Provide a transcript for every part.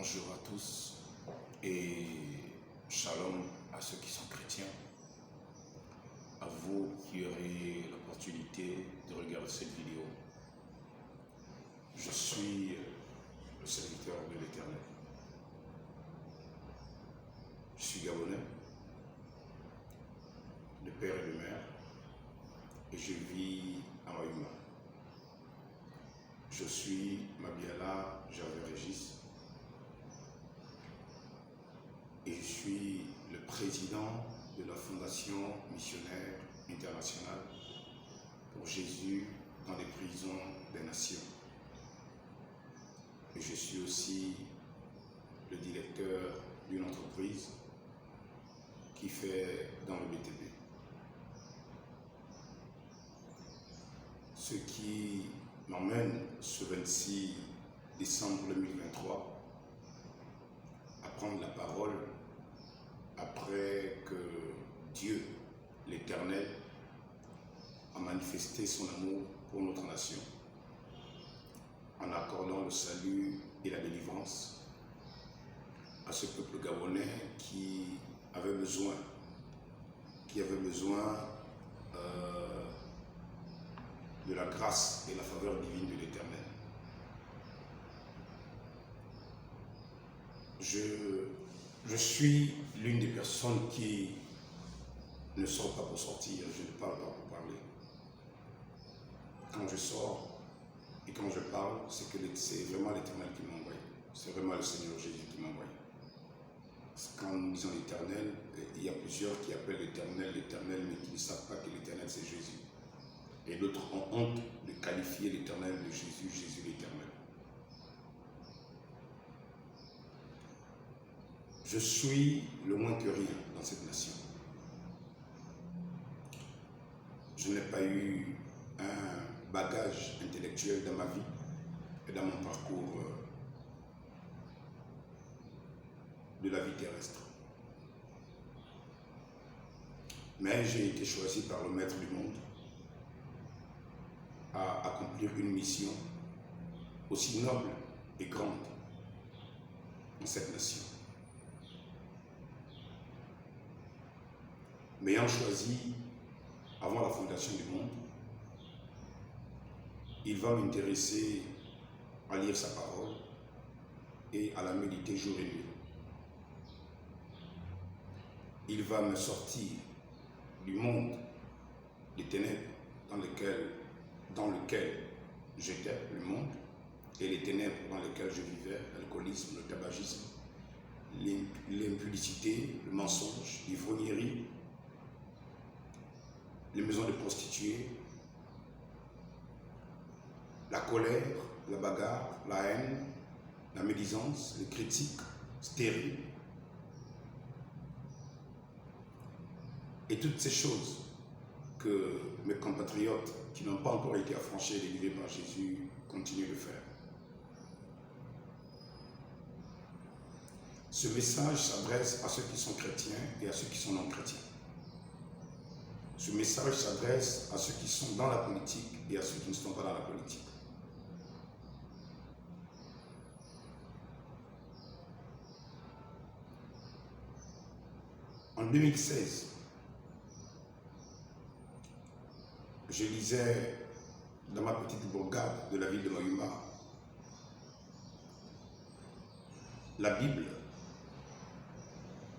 Bonjour à tous et shalom à ceux qui sont chrétiens, à vous qui aurez l'opportunité de regarder cette vidéo. Je suis le serviteur de l'Éternel. Je suis Gabonais, de père et de mère, et je vis à Mayuma. Je suis Mabiala Gervais Régis et je suis le président de la Fondation Missionnaire Internationale pour Jésus dans les prisons des nations. Et je suis aussi le directeur d'une entreprise qui fait dans le BTP. Ce qui m'emmène ce 26 décembre 2023 à prendre la parole après que Dieu, l'Éternel, a manifesté son amour pour notre nation en accordant le salut et la délivrance à ce peuple gabonais qui avait besoin de la grâce et la faveur divine de l'Éternel. Je suis l'une des personnes qui ne sort pas pour sortir, je ne parle pas pour parler. Quand je sors et quand je parle, c'est vraiment l'Éternel qui m'envoie. C'est vraiment le Seigneur Jésus qui m'envoie. Quand nous disons l'Éternel, il y a plusieurs qui appellent l'Éternel, mais qui ne savent pas que l'Éternel c'est Jésus. Et d'autres ont honte de qualifier l'Éternel de Jésus, Jésus l'Éternel. Je suis le moins que rien dans cette nation. Je n'ai pas eu un bagage intellectuel dans ma vie et dans mon parcours de la vie terrestre. Mais j'ai été choisi par le Maître du monde à accomplir une mission aussi noble et grande dans cette nation. M'ayant choisi avant la fondation du monde, il va m'intéresser à lire sa parole et à la méditer jour et nuit. Il va me sortir du monde des ténèbres dans lequel j'étais, le monde, et les ténèbres dans lesquelles je vivais, l'alcoolisme, le tabagisme, l'impudicité, le mensonge, l'ivrognerie, les maisons de prostituées, la colère, la bagarre, la haine, la médisance, les critiques stériles. Et toutes ces choses que mes compatriotes qui n'ont pas encore été affranchis et délivrés par Jésus continuent de faire. Ce message s'adresse à ceux qui sont chrétiens et à ceux qui sont non chrétiens. Ce message s'adresse à ceux qui sont dans la politique et à ceux qui ne sont pas dans la politique. En 2016, je lisais dans ma petite bourgade de la ville de Mayuma la Bible.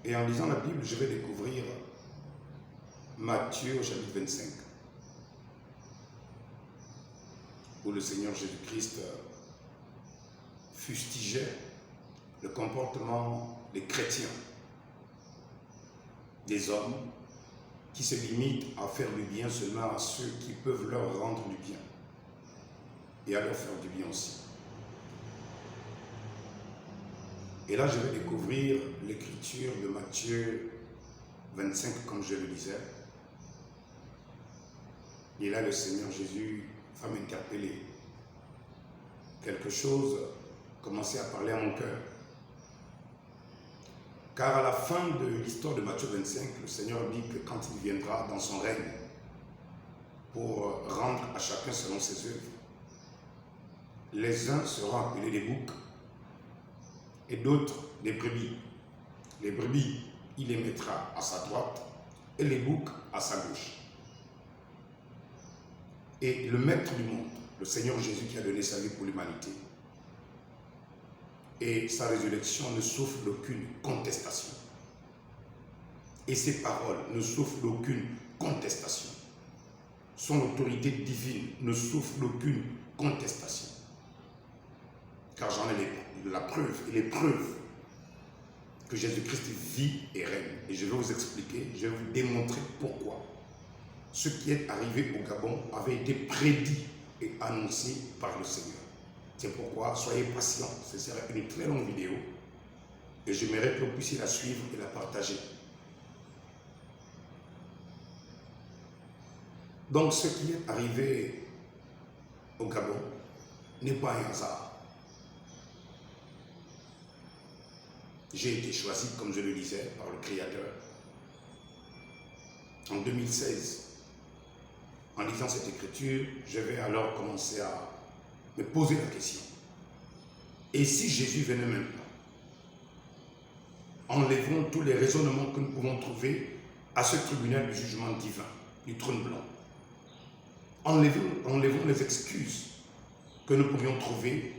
Et en lisant la Bible, je vais découvrir Matthieu au chapitre 25, où le Seigneur Jésus-Christ fustigeait le comportement des chrétiens, des hommes qui se limitent à faire du bien seulement à ceux qui peuvent leur rendre du bien et à leur faire du bien aussi. Et là, je vais découvrir l'écriture de Matthieu 25 comme je le disais. Et là, le Seigneur Jésus va m'interpeller. Quelque chose commençait à parler à mon cœur. Car à la fin de l'histoire de Matthieu 25, le Seigneur dit que quand il viendra dans son règne pour rendre à chacun selon ses œuvres, les uns seront appelés des boucs et d'autres des brebis. Les brebis, il les mettra à sa droite et les boucs à sa gauche. Et le maître du monde, le Seigneur Jésus qui a donné sa vie pour l'humanité, et sa résurrection ne souffrent d'aucune contestation. Et ses paroles ne souffrent d'aucune contestation. Son autorité divine ne souffre d'aucune contestation. Car j'en ai la preuve et les preuves que Jésus-Christ vit et règne. Et je vais vous expliquer, je vais vous démontrer pourquoi. Ce qui est arrivé au Gabon avait été prédit et annoncé par le Seigneur. C'est pourquoi, soyez patients, ce sera une très longue vidéo et j'aimerais que vous puissiez la suivre et la partager. Donc, ce qui est arrivé au Gabon n'est pas un hasard. J'ai été choisi, comme je le disais, par le Créateur. En 2016, en lisant cette écriture, je vais alors commencer à me poser la question. Et si Jésus venait maintenant? Enlevons tous les raisonnements que nous pouvons trouver à ce tribunal du jugement divin, du trône blanc. Enlevons les excuses que nous pourrions trouver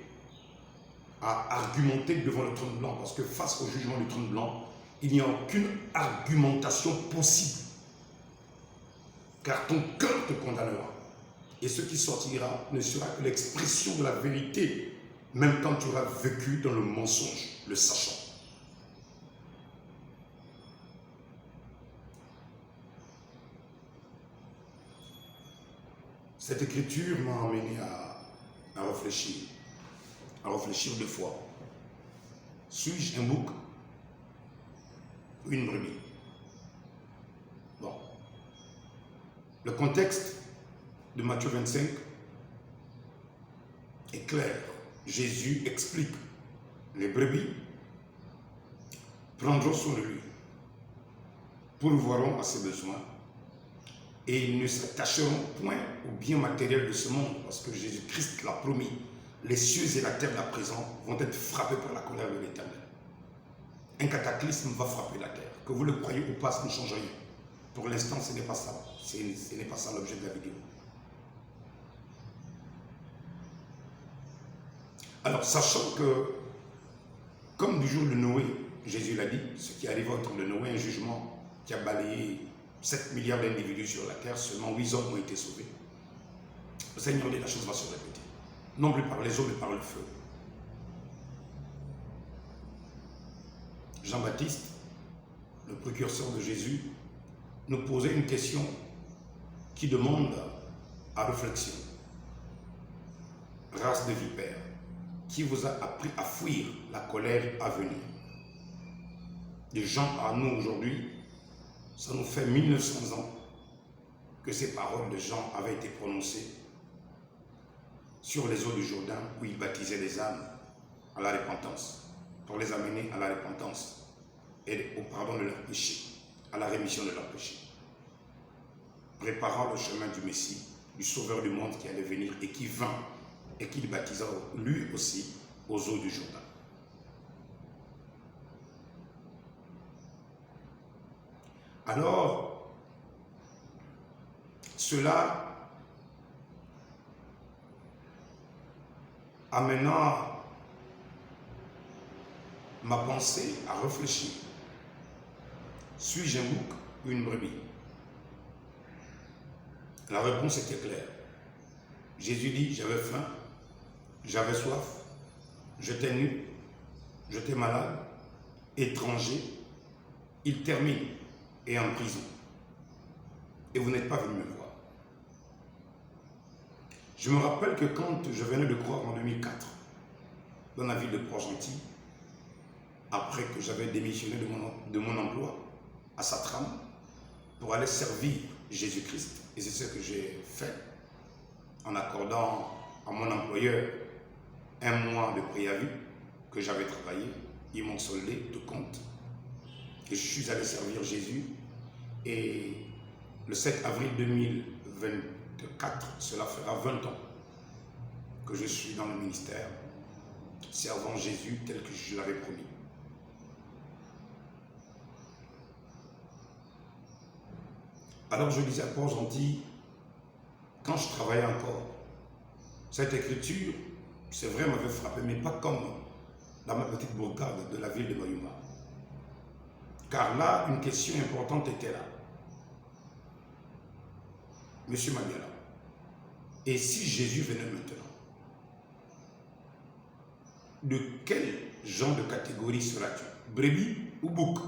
à argumenter devant le trône blanc, parce que face au jugement du trône blanc, il n'y a aucune argumentation possible. Car ton cœur te condamnera. Et ce qui sortira ne sera que l'expression de la vérité, même quand tu auras vécu dans le mensonge, le sachant. Cette écriture m'a amené à réfléchir deux fois. Suis-je un bouc ou une brebis? Bon. Le contexte de Matthieu 25 est clair. Jésus explique: les brebis prendront soin de lui, pourvoiront à ses besoins, et ils ne s'attacheront point au bien matériel de ce monde, parce que Jésus-Christ l'a promis. Les cieux et la terre, à présent, vont être frappés par la colère de l'Éternel. Un cataclysme va frapper la terre. Que vous le croyez ou pas, ça ne change rien. Pour l'instant, ce n'est pas ça. Ce n'est pas ça l'objet de la vidéo. Alors, sachant que, comme du jour de Noé, Jésus l'a dit, ce qui arrive au temps de Noé, un jugement qui a balayé 7 milliards d'individus sur la terre, seulement 8 hommes ont été sauvés. Le Seigneur dit: la chose va se répéter. Non plus par les eaux, mais par le feu. Jean-Baptiste, le précurseur de Jésus, nous posait une question qui demande à réflexion. Race de vipères, qui vous a appris à fuir la colère à venir? Des gens à nous aujourd'hui, ça nous fait 1900 ans que ces paroles de Jean avaient été prononcées sur les eaux du Jourdain, où il baptisait les âmes à la repentance, pour les amener à la repentance et au pardon de leurs péchés, à la rémission de leurs péchés, préparant le chemin du Messie, du Sauveur du monde qui allait venir et qui vint et qui baptisa lui aussi aux eaux du Jourdain. Alors, cela amenant ma pensée à réfléchir. Suis-je un bouc ou une brebis? La réponse était claire. Jésus dit: j'avais faim, j'avais soif, j'étais nu, j'étais malade, étranger. Il termine: et en prison. Et vous n'êtes pas venu me voir. Je me rappelle que quand je venais de croire en 2004, dans la ville de Port-Gentil, après que j'avais démissionné de mon emploi à Satram, pour aller servir Jésus-Christ. Et c'est ce que j'ai fait, en accordant à mon employeur 1 mois de préavis que j'avais travaillé. Ils m'ont soldé de compte. Et je suis allé servir Jésus. Et le 7 avril 2024, cela fera 20 ans que je suis dans le ministère. servant Jésus tel que je l'avais promis. Alors je disais à Port-Gentil, quand je travaillais encore, cette écriture, c'est vrai, m'avait frappé, mais pas comme dans ma petite bourgade de la ville de Mayuma. Car là, une question importante était là. Monsieur Maniala, et si Jésus venait maintenant, de quel genre de catégorie seras-tu? Brebis ou bouc?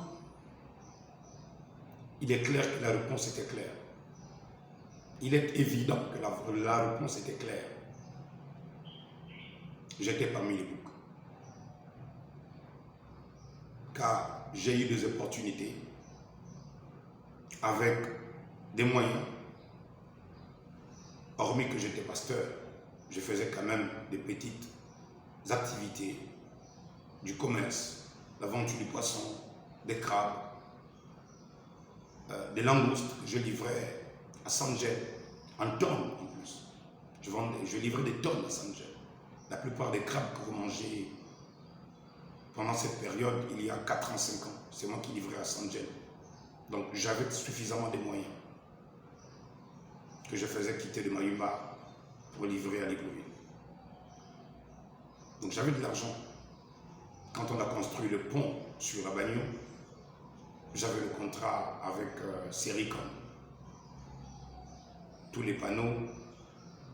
Il est clair que la réponse était claire. Il est évident que la réponse était claire. J'étais parmi les boucs. Car j'ai eu des opportunités avec des moyens. Hormis que j'étais pasteur, je faisais quand même des petites activités, du commerce, la vente du poisson, des crabes, des langoustes que je livrais à Sangel, en tonnes en plus. Je livrais des tonnes à Sangel. La plupart des crabes que vous mangez pendant cette période, il y a 4 ans, 5 ans, c'est moi qui livrais à Sangel. Donc j'avais suffisamment de moyens que je faisais quitter de Mayuma pour livrer à Libreville. Donc j'avais de l'argent. Quand on a construit le pont sur Abagnon, j'avais le contrat avec Sericom. Tous les panneaux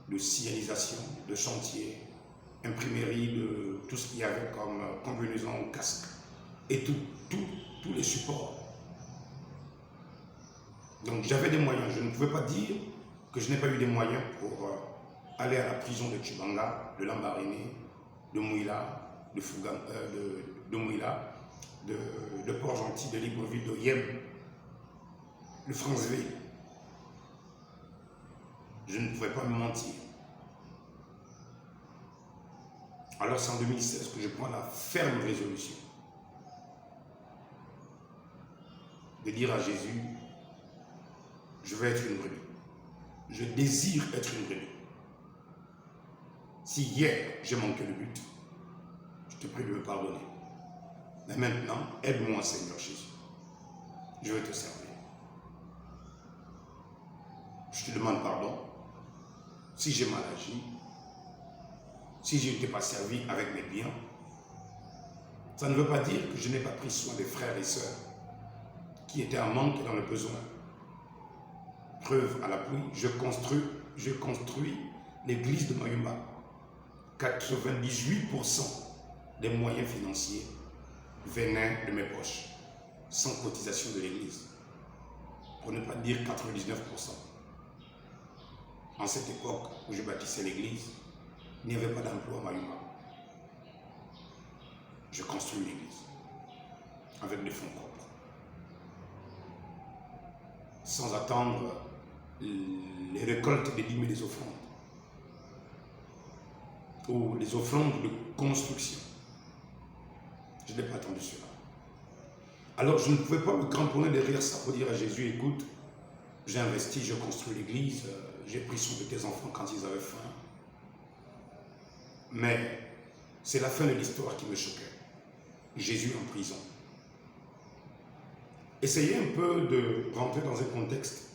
de signalisation, de chantier, imprimerie, de tout ce qu'il y avait comme combinaison casque et tous les supports. Donc j'avais des moyens. Je ne pouvais pas dire que je n'ai pas eu des moyens pour aller à la prison de Tchibanga, de Lambaréné, de Mouila, de Mouila, de Port-Gentil, de Libreville, de Yem, de Franceville. Je ne pouvais pas me mentir. Alors c'est en 2016 que je prends la ferme résolution de dire à Jésus, je veux être une brebis. Je désire être une brebis. Si hier j'ai manqué le but, je te prie de me pardonner. Mais maintenant, aide-moi Seigneur Jésus. Je veux te servir. Je te demande pardon si j'ai mal agi, si je ne t'ai pas servi avec mes biens. Ça ne veut pas dire que je n'ai pas pris soin des frères et sœurs qui étaient en manque et dans le besoin. Preuve à l'appui, je construis l'église de Mayuma. 98% des moyens financiers venaient de mes poches, sans cotisation de l'église. Pour ne pas dire 99%. En cette époque où je bâtissais l'église, il n'y avait pas d'emploi à Mayuma. Je construis l'église avec des fonds propres. Sans attendre les récoltes des dîmes et des offrandes. Ou les offrandes de construction. Je n'ai pas attendu cela. Alors je ne pouvais pas me cramponner derrière ça pour dire à Jésus, écoute, j'ai investi, je construis l'église, j'ai pris soin de tes enfants quand ils avaient faim. Mais c'est la fin de l'histoire qui me choquait. Jésus en prison. Essayez un peu de rentrer dans un contexte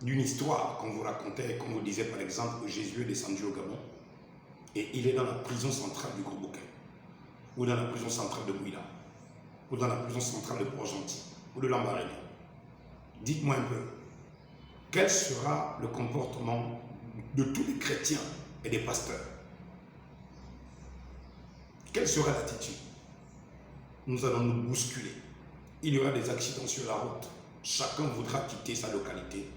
d'une histoire qu'on vous racontait, qu'on vous disait par exemple que Jésus est descendu au Gabon et il est dans la prison centrale du Gros-Bouquet, ou dans la prison centrale de Mouila, ou dans la prison centrale de Port-Gentil, ou de Lambaréné. Dites-moi un peu, quel sera le comportement de tous les chrétiens et des pasteurs? Quelle sera l'attitude? Nous allons nous bousculer. Il y aura des accidents sur la route. Chacun voudra quitter sa localité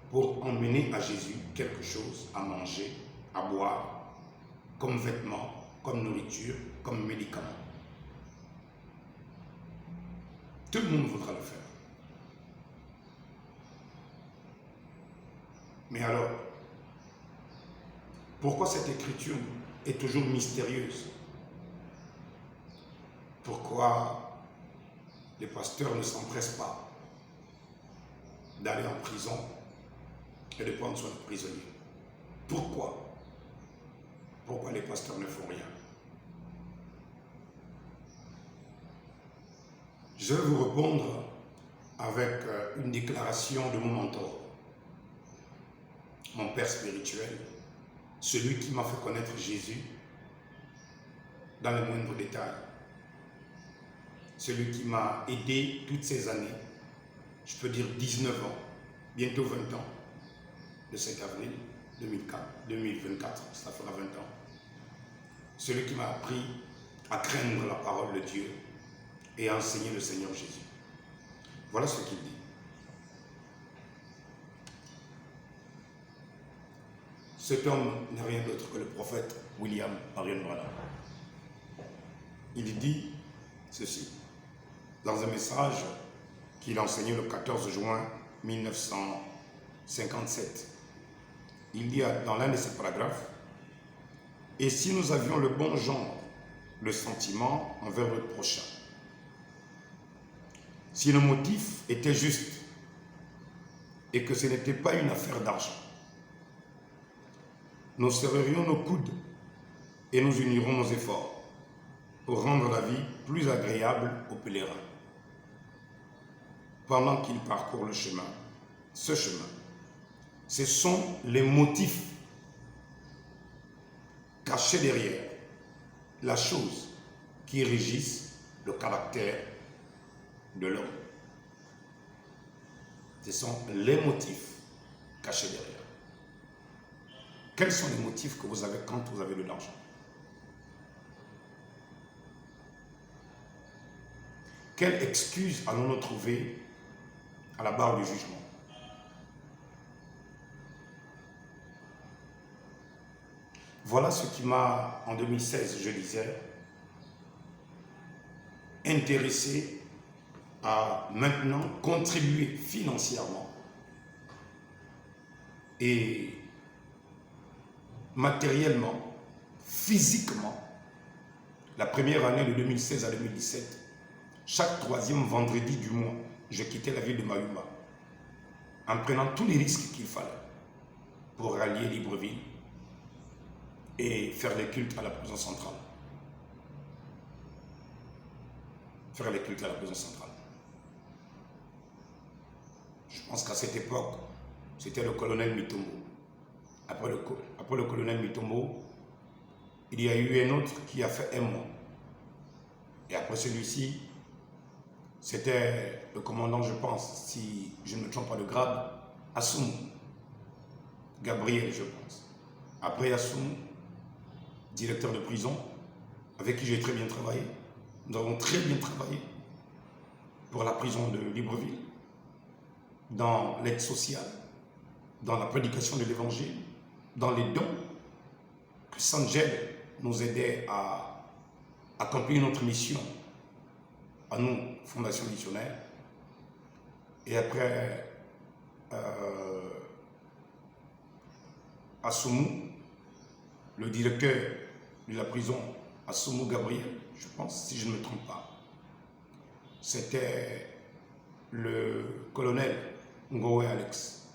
pour emmener à Jésus quelque chose à manger, à boire, comme vêtements, comme nourriture, comme médicaments. Tout le monde voudra le faire. Mais alors, pourquoi cette écriture est toujours mystérieuse? Pourquoi les pasteurs ne s'empressent pas d'aller en prison et de prendre soin de prisonniers? Pourquoi? pourquoi les pasteurs ne font rien. Je vais vous répondre avec une déclaration de mon mentor, mon père spirituel, celui qui m'a fait connaître Jésus dans les moindres détails, celui qui m'a aidé toutes ces années, je peux dire 19 ans, bientôt 20 ans, le 5 avril 2024, ça fera 20 ans, celui qui m'a appris à craindre la parole de Dieu et à enseigner le Seigneur Jésus. Voilà ce qu'il dit. Cet homme n'est rien d'autre que le prophète William Marion Branham. Il dit ceci, dans un message qu'il a enseigné le 14 juin 1957. Il dit dans l'un de ses paragraphes, « Et si nous avions le bon genre, le sentiment envers le prochain, si nos motifs étaient justes et que ce n'était pas une affaire d'argent, nous serrerions nos coudes et nous unirons nos efforts pour rendre la vie plus agréable aux pèlerins. Pendant qu'ils parcourent le chemin, ce chemin, ce sont les motifs cachés derrière la chose qui régissent le caractère de l'homme. Ce sont les motifs cachés derrière. Quels sont les motifs que vous avez quand vous avez de l'argent? Quelle excuse allons-nous trouver à la barre du jugement? Voilà ce qui m'a, en 2016, je disais, intéressé à maintenant contribuer financièrement et matériellement, physiquement. La première année de 2016 à 2017, chaque troisième vendredi du mois, je quittais la ville de Mayumba en prenant tous les risques qu'il fallait pour rallier Libreville et faire les cultes à la prison centrale. Faire les cultes à la prison centrale. Je pense qu'à cette époque, c'était le colonel Mitombo. Après le colonel Mitombo, il y a eu un autre qui a fait un mois. Et après celui-ci, c'était le commandant, je pense, si je ne me trompe pas de grade, Assoum. Gabriel, je pense. Après Assoum, directeur de prison, avec qui j'ai très bien travaillé. Nous avons très bien travaillé pour la prison de Libreville, dans l'aide sociale, dans la prédication de l'évangile, dans les dons, que Sangel nous aidait à accomplir notre mission à nous, Fondation Missionnaire. Et après, Assoumou, le directeur de la prison, Assoumou Gabriel, je pense, si je ne me trompe pas, c'était le colonel Ngoé Alex.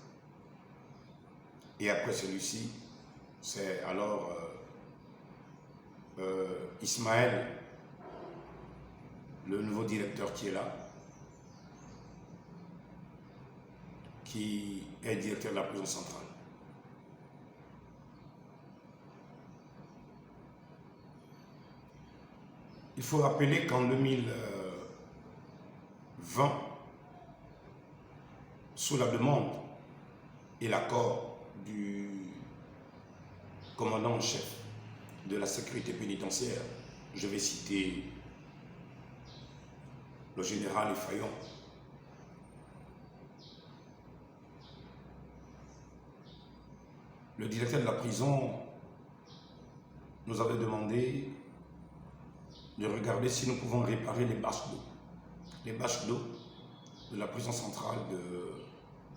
Et après celui-ci, c'est alors Ismaël, le nouveau directeur qui est là, qui est directeur de la prison centrale. Il faut rappeler qu'en 2020, sous la demande et l'accord du commandant en chef de la sécurité pénitentiaire, je vais citer le général Effayon, le directeur de la prison nous avait demandé de regarder si nous pouvons réparer les bâches d'eau. Les bâches d'eau de la prison centrale de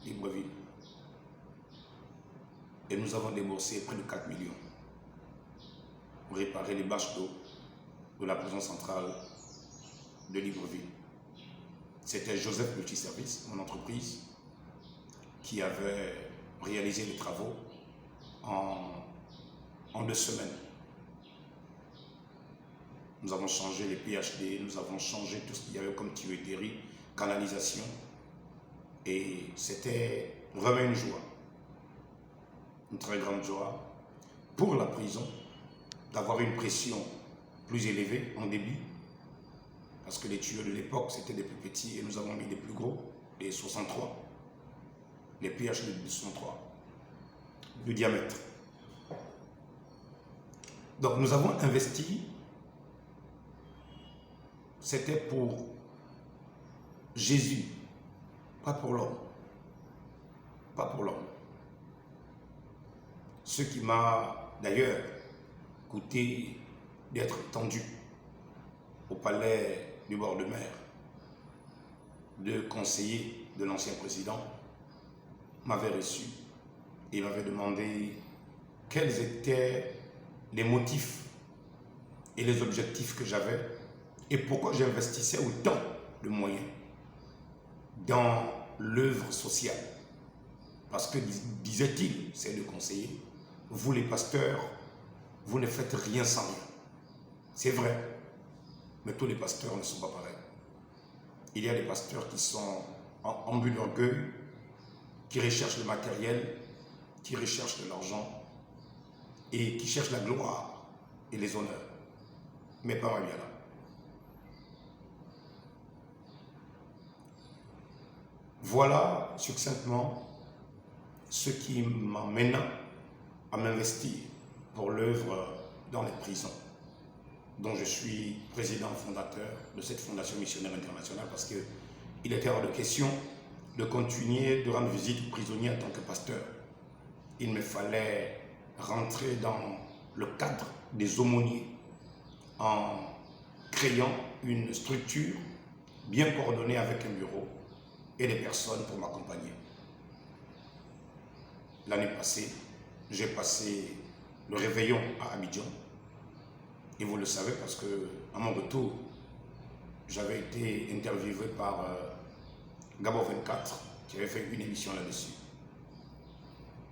Libreville. Et nous avons déboursé près de 4 millions pour réparer les bâches d'eau de la prison centrale de Libreville. C'était Joseph Multiservice, mon entreprise, qui avait réalisé les travaux en 2 semaines. Nous avons changé les PhD, nous avons changé tout ce qu'il y avait comme tuyauterie, canalisation. Et c'était vraiment une joie, une très grande joie pour la prison d'avoir une pression plus élevée en débit. Parce que les tuyaux de l'époque, c'était des plus petits et nous avons mis des plus gros, les 63, les PhD de 63, de diamètre. Donc nous avons investi, c'était pour Jésus, pas pour l'homme. Pas pour l'homme. Ce qui m'a d'ailleurs coûté d'être tendu au palais du bord de mer. Deux conseillers de l'ancien président m'avaient reçu et m'avaient demandé quels étaient les motifs et les objectifs que j'avais et pourquoi j'investissais autant de moyens dans l'œuvre sociale. Parce que, disait-il, ces deux conseillers, vous les pasteurs, vous ne faites rien sans rien. C'est vrai, mais tous les pasteurs ne sont pas pareils. Il y a des pasteurs qui sont en but d'orgueil, qui recherchent le matériel, qui recherchent de l'argent et qui cherchent la gloire et les honneurs. Mais pas bien là. Voilà succinctement ce qui m'amène à m'investir pour l'œuvre dans les prisons, dont je suis président fondateur de cette fondation missionnaire internationale, parce qu'il était hors de question de continuer de rendre visite aux prisonniers en tant que pasteur. Il me fallait rentrer dans le cadre des aumôniers en créant une structure bien coordonnée avec un bureau et des personnes pour m'accompagner. L'année passée, j'ai passé le réveillon à Abidjan. Et vous le savez parce que, à mon retour, j'avais été interviewé par Gabon 24, qui avait fait une émission là-dessus.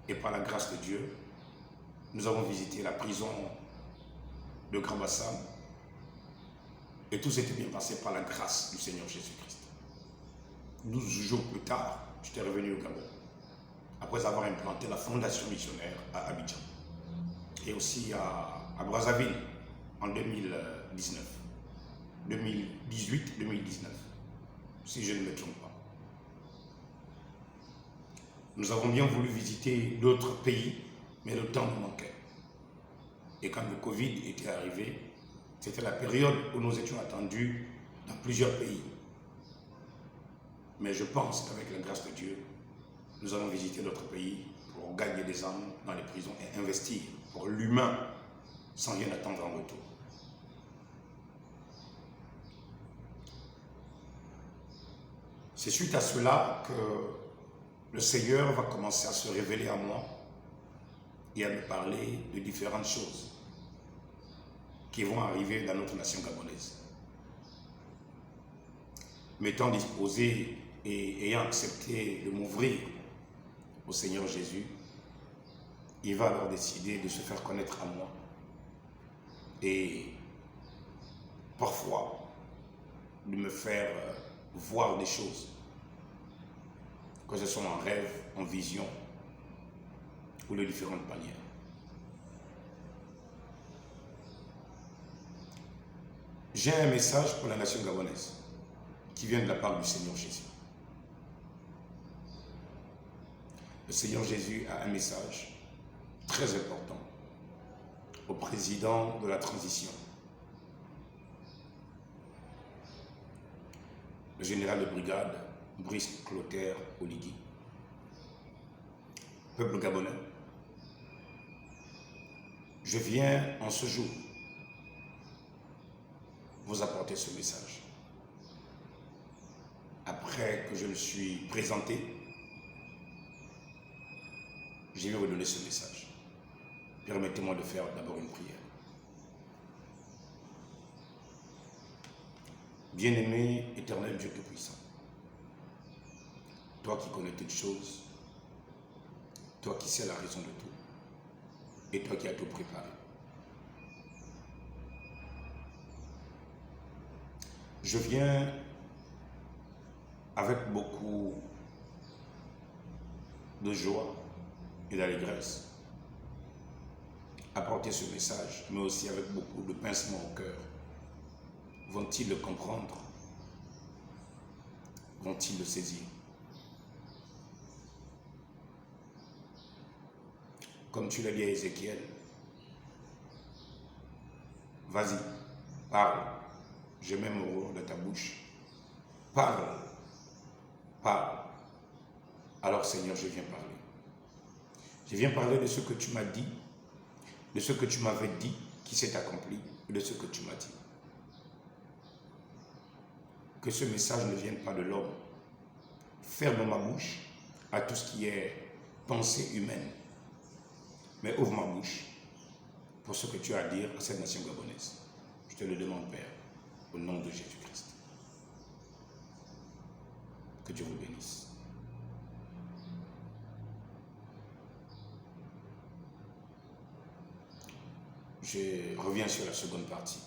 Et par la grâce de Dieu, nous avons visité la prison de Grand Bassam. Et tout s'était bien passé par la grâce du Seigneur Jésus-Christ. 12 jours plus tard, j'étais revenu au Gabon, après avoir implanté la fondation missionnaire à Abidjan. Et aussi à Brazzaville, en 2019, 2018-2019, si je ne me trompe pas. Nous avons bien voulu visiter d'autres pays, mais le temps nous manquait. Et quand le Covid était arrivé, c'était la période où nous étions attendus dans plusieurs pays. Mais je pense qu'avec la grâce de Dieu, nous allons visiter d'autres pays pour gagner des âmes dans les prisons et investir pour l'humain sans rien attendre en retour. C'est suite à cela que le Seigneur va commencer à se révéler à moi et à me parler de différentes choses qui vont arriver dans notre nation gabonaise. M'étant disposé et ayant accepté de m'ouvrir au Seigneur Jésus, il va alors décider de se faire connaître à moi. Et parfois, de me faire voir des choses, que ce soit en rêve, en vision, ou de différentes manières. J'ai un message pour la nation gabonaise, qui vient de la part du Seigneur Jésus. Le Seigneur Jésus a un message très important au président de la transition, le général de brigade Brice Clotaire Oligui. Peuple gabonais, je viens en ce jour vous apporter ce message. Après que je me suis présenté, je vais vous donner ce message. Permettez-moi de faire d'abord une prière. Bien-aimé, éternel Dieu Tout-Puissant, toi qui connais toutes choses, toi qui sais la raison de tout, et toi qui as tout préparé. Je viens avec beaucoup de joie et d'allégresse apporter ce message, mais aussi avec beaucoup de pincement au cœur. Vont-ils le comprendre? Vont-ils le saisir? Comme tu l'as dit à Ézéchiel, vas-y, parle, je mets mon rôle dans ta bouche. Parle, parle. Alors Seigneur, je viens parler. Je viens parler de ce que tu m'as dit, de ce que tu m'avais dit qui s'est accompli, et de ce que tu m'as dit. Que ce message ne vienne pas de l'homme. Ferme ma bouche à tout ce qui est pensée humaine. Mais ouvre ma bouche pour ce que tu as à dire à cette nation gabonaise. Je te le demande, Père, au nom de Jésus-Christ. Que Dieu vous bénisse. Je reviens sur la seconde partie.